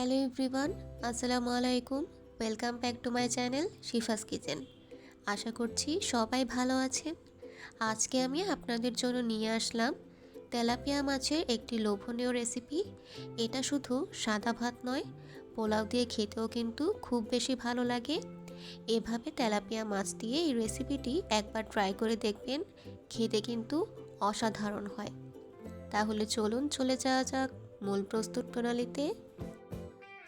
Hello everyone, আসসালামু আলাইকুম। Welcome back to my channel Shifa's kitchen. আশা করছি সবাই ভালো আছেন। আজকে আমি আপনাদের জন্য নিয়ে আসলাম তেলাপিয়া মাছের একটি লোভনীয় রেসিপি। এটা শুধু সাদা ভাত নয়, পোলাও দিয়ে খেতেও কিন্তু খুব বেশি ভালো লাগে। এভাবে তেলাপিয়া মাছ দিয়ে এই রেসিপিটি একবার ট্রাই করে দেখবেন, খেতে কিন্তু অসাধারণ হয়। তাহলে চলুন চলে যাওয়া যাক মূল প্রস্তুত প্রণালীতে।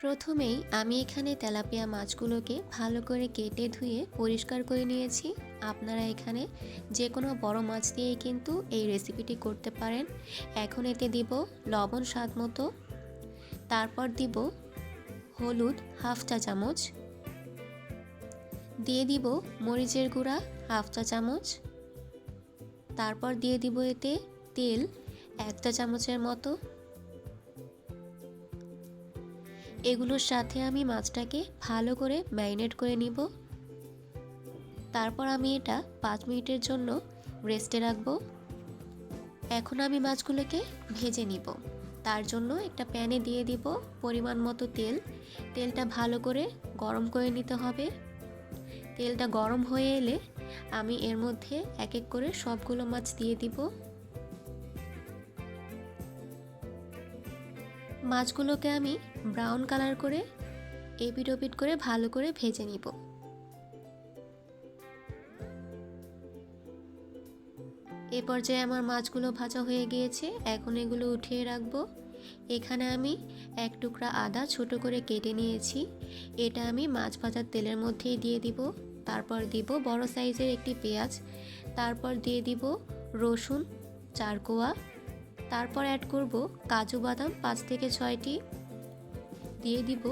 প্রথমেই আমি এখানে তেলাপিয়া মাছগুলোকে ভালো করে কেটে ধুয়ে পরিষ্কার করে নিয়েছি। আপনারা এখানে যে কোনো বড় মাছ দিয়েই কিন্তু এই রেসিপিটি করতে পারেন। এখন এতে দিব লবণ স্বাদ মতো, তারপর দিব হলুদ হাফ চা চামচ, দিয়ে দিব মরিচের গুঁড়া হাফ চা চামচ, তারপর দিয়ে দিব এতে তেল 1 চা চামচের মতো। এগুলোর সাথে আমি মাছটাকে ভালো করে ম্যারিনেট করে নিব। তারপর আমি এটা 5 মিনিটের জন্য রেস্টে রাখব। এখন আমি মাছগুলোকে ভেজে নিব। তার জন্য একটা প্যানে দিয়ে দিব পরিমাণ মতো তেল। তেলটা ভালো করে গরম করে নিতে হবে। তেলটা গরম হয়ে এলে আমি এর মধ্যে এক এক করে সবগুলো মাছ দিয়ে দিব। মাছগুলোকে আমি ব্রাউন কালার করে এপিট ওপিট করে ভালো করে ভেজে নিব। এ পর্যায়ে আমার মাছগুলো ভাজা হয়ে গিয়েছে। এখন এগুলো উঠিয়ে রাখবো। এখানে আমি 1 টুকরা আদা ছোট করে কেটে নিয়েছি। এটা আমি মাছ ভাজার তেলের মধ্যেই দিয়ে দিব। তারপর দিব বড় সাইজের একটি পেঁয়াজ, তারপর দিয়ে দিব রসুন 4 কোয়া, তারপর অ্যাড করব কাজু বাদাম 5 থেকে 6টি, দিয়ে দিব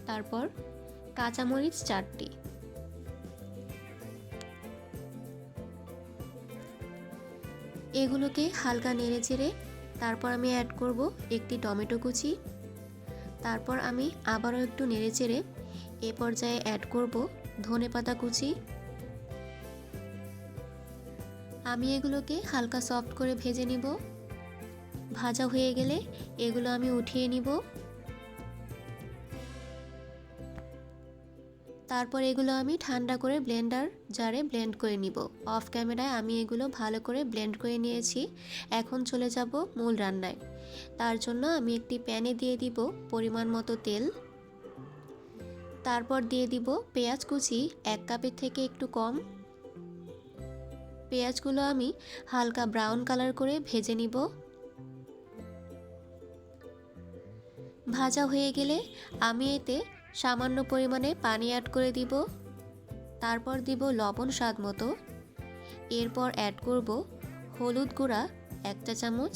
তারপর কাঁচামরিচ 4টি। এগুলোকে হালকা নেড়ে চেড়ে তারপর আমি অ্যাড করব একটি টমেটো কুচি। তারপর আমি আবারও একটু নেড়ে চেড়ে এ পর্যায়ে অ্যাড করব ধনেপাতা কুচি। আমি এগুলোকে হালকা সফট করে ভেজে নিব। ভাজা হয়ে গেলে এগুলো আমি উঠিয়ে নিব। তারপর এগুলো আমি ঠান্ডা করে ব্লেন্ডার জারে ব্লেন্ড করে নিব। অফ ক্যামেরায় আমি এগুলো ভালো করে ব্লেন্ড করে নিয়েছি। এখন চলে যাব মূল রান্নায়। তার জন্য আমি একটি প্যানে দিয়ে দিব পরিমাণ মতো তেল। তারপর দিয়ে দিব পেঁয়াজ কুচি 1 কাপের থেকে একটু কম। পেঁয়াজগুলো আমি হালকা ব্রাউন কালার করে ভেজে নিব। ভাজা হয়ে গেলে আমি এতে সামান্য পরিমাণে পানি অ্যাড করে দিব। তারপর দিব লবণ স্বাদ মতো। এরপর অ্যাড করব হলুদ গুঁড়া 1 চা চামচ,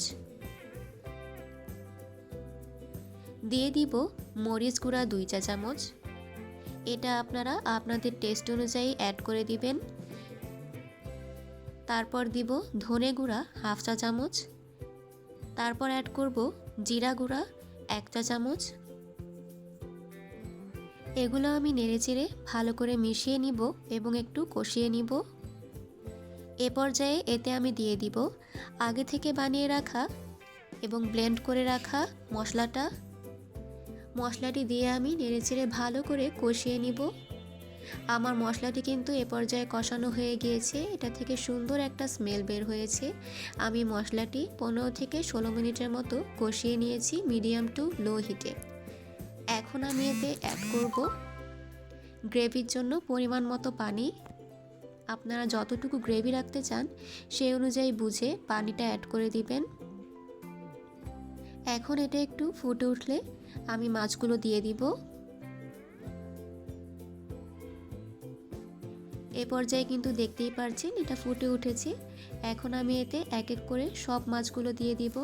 দিয়ে দিব মরিচ গুঁড়া 2 চা চামচ। এটা আপনারা আপনাদের টেস্ট অনুযায়ী অ্যাড করে দিবেন। তারপর দিব ধনে গুঁড়া হাফ চা চামচ, তারপর অ্যাড করব জিরা গুঁড়া 1 চা চামচ। এগুলো আমি নেড়েচেড়ে ভালো করে মিশিয়ে নিব এবং একটু কষিয়ে নিব। এ পর্যায়ে এতে আমি দিয়ে দিব আগে থেকে বানিয়ে রাখা এবং ব্লেন্ড করে রাখা মশলাটি দিয়ে আমি নেড়েচেড়ে ভালো করে কষিয়ে নিব। আমার মশলাটি কিন্তু এ পর্যায়ে কষানো হয়ে গিয়েছে। এটা থেকে সুন্দর একটা স্মেল বের হয়েছে। আমি মশলাটি 15 থেকে 16 মিনিটের মতো কষিয়ে নিয়েছি মিডিয়াম টু লো হিটে। এখন আমি এতে অ্যাড করব গ্রেভির জন্য পরিমাণ মতো পানি। আপনারা যতটুকু গ্রেভি রাখতে চান সেই অনুযায়ী বুঝে পানিটা অ্যাড করে দিবেন। এখন এটা একটু ফুটে উঠলে আমি মাছগুলো দিয়ে দিব। এ পর্যায়ে কিন্তু দেখতেই পারছেন এটা ফুটে উঠেছে। এখন আমি এতে এক এক করে সব মাছগুলো দিয়ে দিব।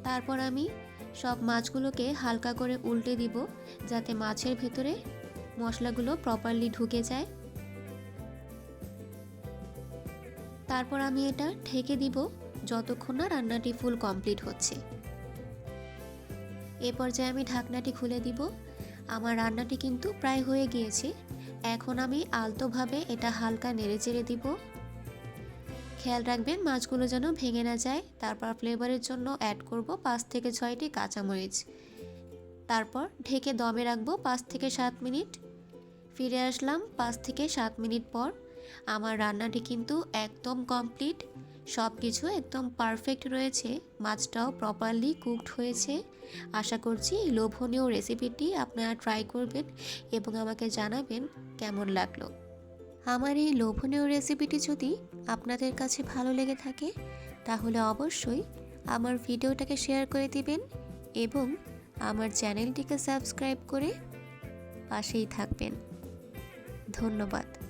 তারপর আমি সব মাছগুলোকে হালকা করে উল্টে দিব যাতে মাছের ভেতরে মশলাগুলো প্রপারলি ঢুকে যায়। তারপর আমি এটা ঢেকে দিব যতক্ষণ না রান্নাটি ফুল কমপ্লিট হচ্ছে। এ পর্যায়ে আমি ঢাকনাটি খুলে দিব। আমার রান্নাটি কিন্তু প্রায় হয়ে গিয়েছে। এখন আমি আলতোভাবে এটা হালকা নেড়েচেড়ে দিব। খেয়াল রাখবেন মাছগুলো যেন ভেঙে না যায়। তারপর ফ্লেভারের জন্য অ্যাড করব 5 থেকে 6টি কাঁচামরিচ। তারপর ঢেকে দমে রাখবো 5 থেকে 7 মিনিট। ফিরে আসলাম 5 থেকে 7 মিনিট পর। আমার রান্নাটি কিন্তু একদম কমপ্লিট। সব কিছু একদম পারফেক্ট রয়েছে, মাছটাও প্রপারলি কুকড হয়েছে। আশা করছি এই লোভনীয় রেসিপিটি আপনারা ট্রাই করবেন এবং আমাকে জানাবেন কেমন লাগলো। আমার এই লোভনীয় রেসিপিটি যদি আপনাদের কাছে ভালো লেগে থাকে তাহলে অবশ্যই আমার ভিডিওটাকে শেয়ার করে দিবেন এবং আমার চ্যানেলটিকে সাবস্ক্রাইব করে পাশেই থাকবেন। ধন্যবাদ।